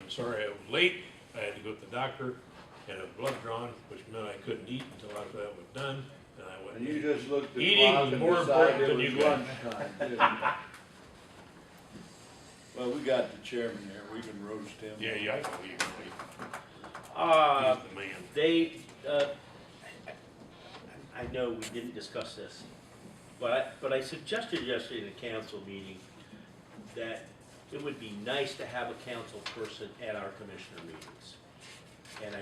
I'm sorry I was late. I had to go to the doctor, had a blood drawn, which meant I couldn't eat until after that was done. And I went. And you just looked at the Eating clock is and more decided important it than was you guys. lunchtime. Well, we got the chairman here, we can roast him. Yeah, yeah, I know you. He's the man. They, I know we didn't discuss this, but I suggested yesterday in the council meeting that it would be nice to have a council person at our commissioner meetings. And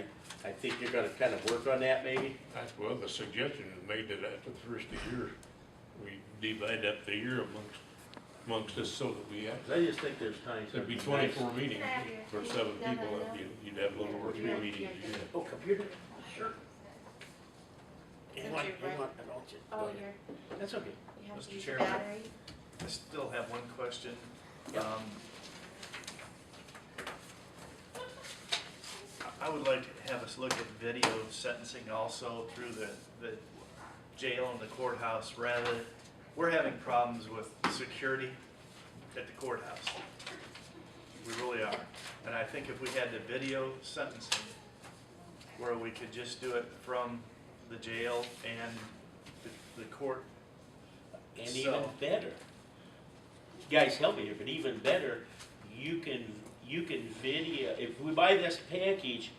I think you're gonna kind of work on that maybe? Well, the suggestion was made that after the first of the year, we divide up the year amongst us so that we have, 'Cause I just think there's times. there'd be nice. 24 meetings for 7 people, you'd have a little over 3 meetings a year. Oh, computer? Sure. Since Hang on, you're hang right. on, I don't- Oh, go ahead. you're, That's okay. you have Mr. to use the Chairman. battery? I still have one question. Yeah. I would like to have us look at video sentencing also through the jail and the courthouse rather. We're having problems with security at the courthouse. We really are. And I think if we had the video sentencing where we could just do it from the jail and the court. And So- even better, guys help me here, but even better, you can video, if we buy this package,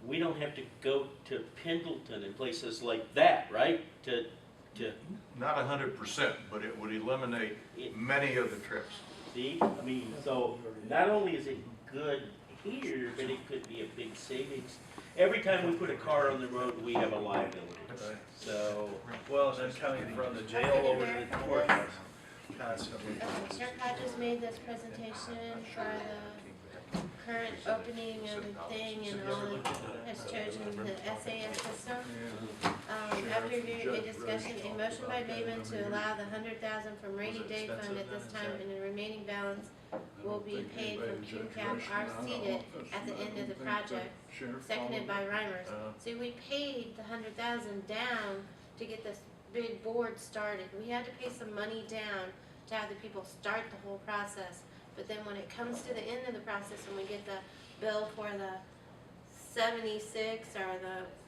we don't have to go to Pendleton and places like that, right? To, Not 100%, but it would eliminate It- many of the trips. see, I mean, so not only is it good here, but it could be a big savings. Every time we put a car on the road, we have a liability, so. Well, and then coming from the jail over to the courthouse constantly. Sir Hodges made this presentation for the current opening of the thing and all has chosen the SAS system. After a discussion, a motion by Bateman to allow the 100,000 from rainy day fund at this time and the remaining balance will be paid from QCAP are seated at the end of the project, seconded by Reimers. See, we paid the 100,000 down to get this big board started. We had to pay some money down to have the people start the whole process. But then when it comes to the end of the process and we get the bill for the 76 or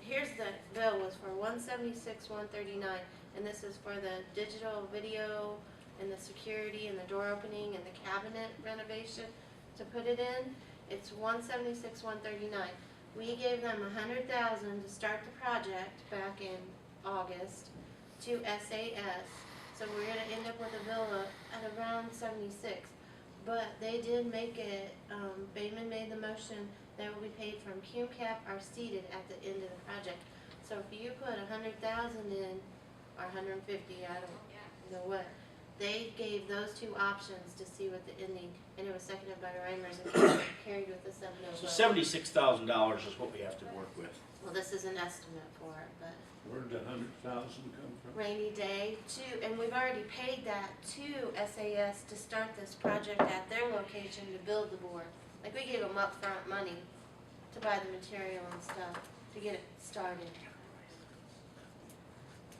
here's the bill was for 176, 139, and this is for the digital video and the security and the door opening and the cabinet renovation to put it in. It's 176, 139. We gave them 100,000 to start the project back in August to SAS. So we're gonna end up with a bill at around 76. But they did make it, Bateman made the motion, they will be paid from QCAP are seated at the end of the project. So if you put 100,000 in, or 150, I don't know what, they gave those two options to see what the ending, and it was seconded by Reimers and carried with the 7-0 So vote. $76,000 is what we have to work with. Well, this is an estimate for it, but Where'd the 100,000 come from? rainy day too, and we've already paid that to SAS to start this project at their location to build the board. Like we gave them upfront money to buy the material and stuff to get it started.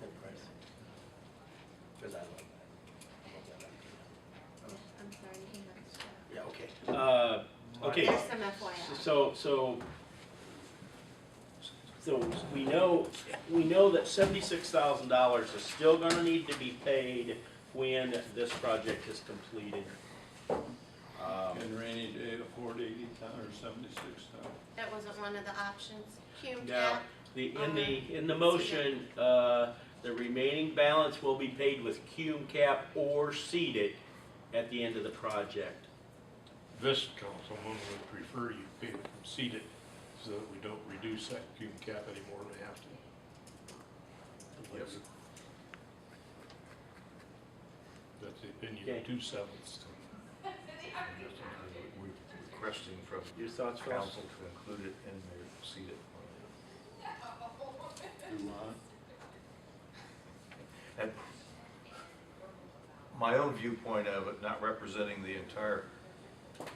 Good price. 'Cause I love that. I'm sorry, you can't stop. Yeah, okay. Okay, There's some FYI. so we know that $76,000 is still gonna need to be paid when this project is completed. And rainy day afford 80,000 or 76,000. That wasn't one of the options. Now, QCAP, in the motion, the remaining balance will be paid with QCAP or CEDIT at the end of the project. This councilman would prefer you pay it from CEDIT so that we don't reduce that cubic cap anymore than we have to. Yes. That's the opinion Okay. of 2/7. We're requesting from Your thoughts, Ross? council to include it in their seated plan. And my own viewpoint of it, not representing the entire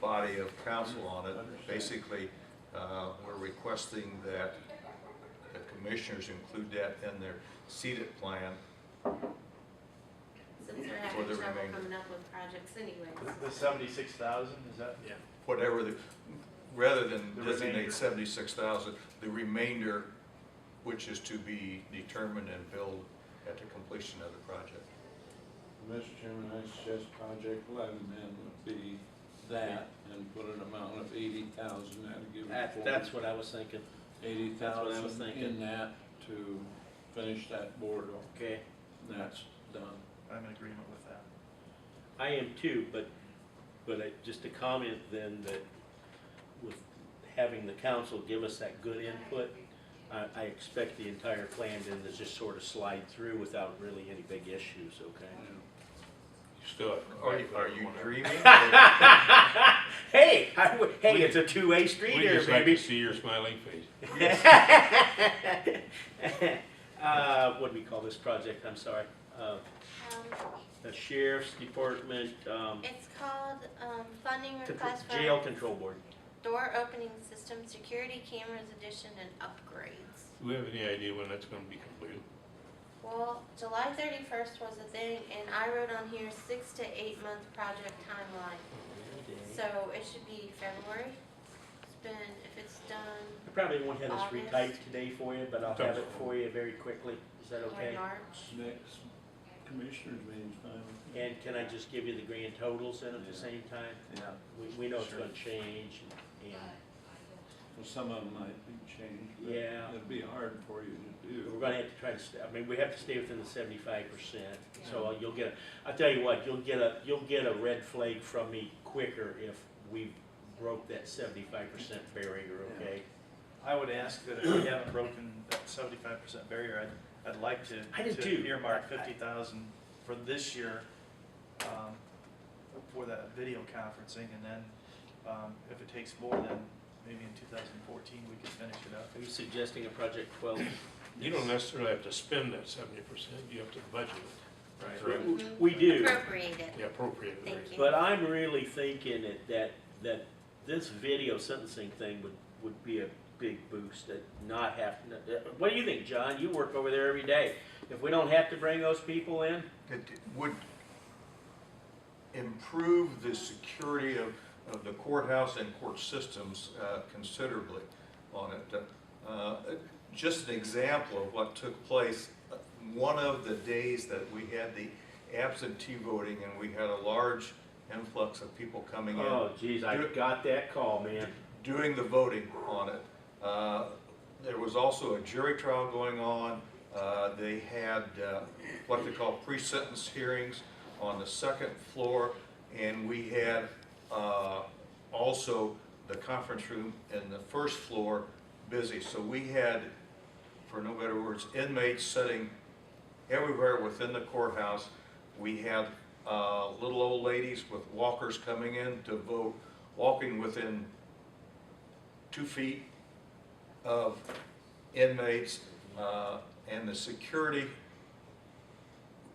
body of council on it, basically, we're requesting that the commissioners include that in their seated plan. since they're for having the trouble remainder. coming up with projects anyways. The 76,000, is that? Yeah. Whatever the, rather than The designate remainder. 76,000, the remainder, which is to be determined and billed at the completion of the project. Mr. Chairman, I suggest Project 11 then would be that and put an amount of 80,000, that'd give it That's what I was thinking. that's what I was 80,000 thinking. in that to finish that boardwalk, Okay, and that's done. I'm in agreement with that. I am too, but just a comment then that with having the council give us that good input, I expect the entire plan then to just sort of slide through without really any big issues, okay? You still have. Are you dreaming? Hey, hey, it's a two-way street We here, just like baby. to see your smiling face. What do we call this project? I'm sorry. The sheriff's department, It's called, funding control- request for jail control board. door opening system, security cameras addition and upgrades. Do we have any idea when that's gonna be completed? Well, July 31st was a thing, and I wrote on here 6 to 8 month project timeline. So it should be February. It's been, if it's done, I probably won't have this August. retyped today for you, but I'll have it for you very quickly. Is that or okay? March. Next commissioners meeting's fine. And can I just give you the grand totals then at the same time? Yeah. We know it's Sure. gonna change and Well, some of them might be changed, but Yeah. it'd be hard for you to do. we're gonna have to try to stay, I mean, we have to stay within the 75%. So you'll get, I'll tell you what, you'll get a red flag from me quicker if we broke that 75% barrier, okay? I would ask that if we haven't broken that 75% barrier, I'd like to I do to too. earmark I- 50,000 for this year, for that video conferencing, and then, if it takes more, then maybe in 2014, we can finish it up. Are you suggesting a project 12? You don't necessarily have to spend that 70%, you have to budget it. Right. Correct. We do. Appropriate it. Yeah, appropriate it. Thank you. But I'm really thinking that this video sentencing thing would be a big boost, that not have, what do you think, John? You work over there every day. If we don't have to bring those people in, It would improve the security of the courthouse and court systems considerably on it. Just an example of what took place, one of the days that we had the absentee voting and we had a large influx of people coming in. oh geez, I got that call, man. Doing the voting on it. There was also a jury trial going on. They had what they call pre-sentence hearings on the second floor, and we had also the conference room in the first floor busy. So we had, for no better words, inmates sitting everywhere within the courthouse. We had little old ladies with walkers coming in to vote, walking within 2 feet of inmates, and the security,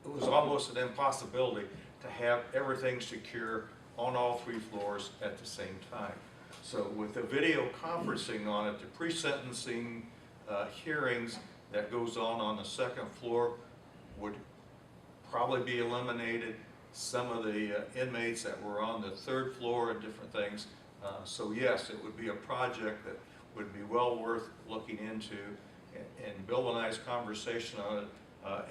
it was almost an impossibility to have everything secure on all 3 floors at the same time. So with the video conferencing on it, the pre-sentencing hearings that goes on the second floor would probably be eliminated. Some of the inmates that were on the 3rd floor and different things. So yes, it would be a project that would be well worth looking into. And Bill and I's conversation on it,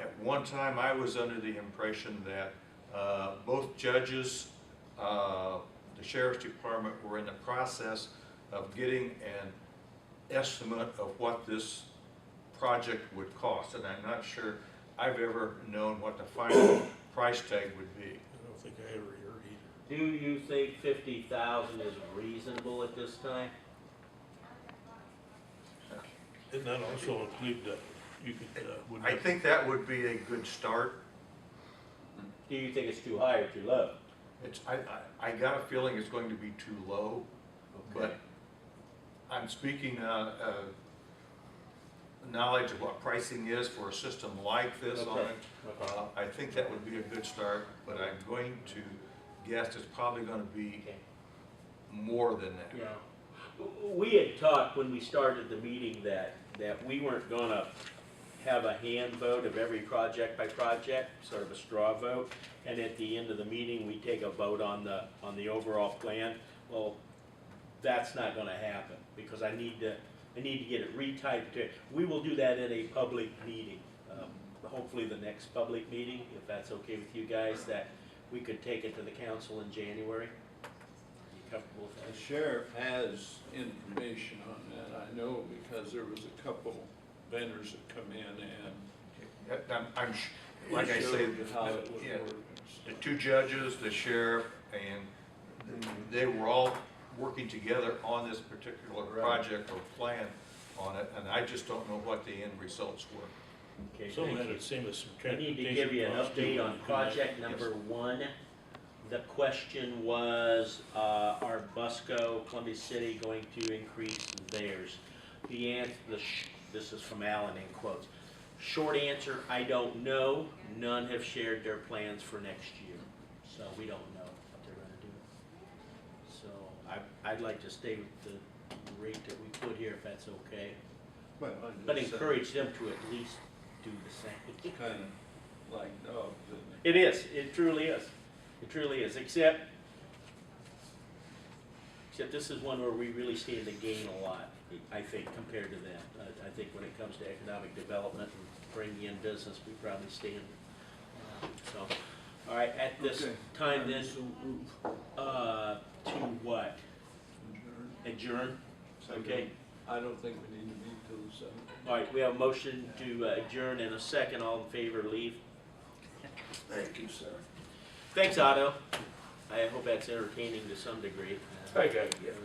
at one time I was under the impression that both judges, the sheriff's department were in the process of getting an estimate of what this project would cost. And I'm not sure I've ever known what the final price tag would be. I don't think I ever heard either. Do you think 50,000 is reasonable at this time? Didn't that also include that, you could, wouldn't I it- think that would be a good start. Do you think it's too high or too low? I got a feeling it's going to be too low, but I'm speaking knowledge of what pricing is for a system like this on Okay. it. I think that would be a good start, but I'm going to guess it's probably going to be Okay. more than that. Yeah. We had talked when we started the meeting that we weren't gonna have a hand vote of every project by project, sort of a straw vote, and at the end of the meeting, we take a vote on the overall plan. Well, that's not gonna happen, because I need to get it retyped. We will do that at a public meeting, hopefully the next public meeting, if that's okay with you guys, that we could take it to the council in January. You comfortable with The that? sheriff has information on that, I know, because there was a couple vendors that come in and Like I say, showed how it would yeah, work. the two judges, the sheriff, and they were all working together on this particular project or plan on it, and I just don't know what the end results were. Okay, Some thank had you. the same as some I transportation. need to give you an costs, too, update when on you do project that. number 1. The question was, are Busco, Columbia City going to increase theirs? The answer, this is from Alan in quotes. Short answer, I don't know. None have shared their plans for next year, so we don't know what they're gonna do. So I'd like to stay with the rate that we put here, if that's okay, Well, I'm but just saying, encourage them to at least do the same. Kind of like dogs, isn't It is, it truly is. It truly is, except this is one where we really stand to gain a lot, I think, compared to them. I think when it comes to economic development and bringing in business, we probably stand. So, all right, at this Okay. time then, So move. to what? Adjourn. Adjourn? Okay. I don't think we need to meet till the 7th. All right, we have a motion to adjourn in a second. All in favor, leave. Thank you, sir. Thanks, Otto. I hope that's entertaining to some degree. I gotta get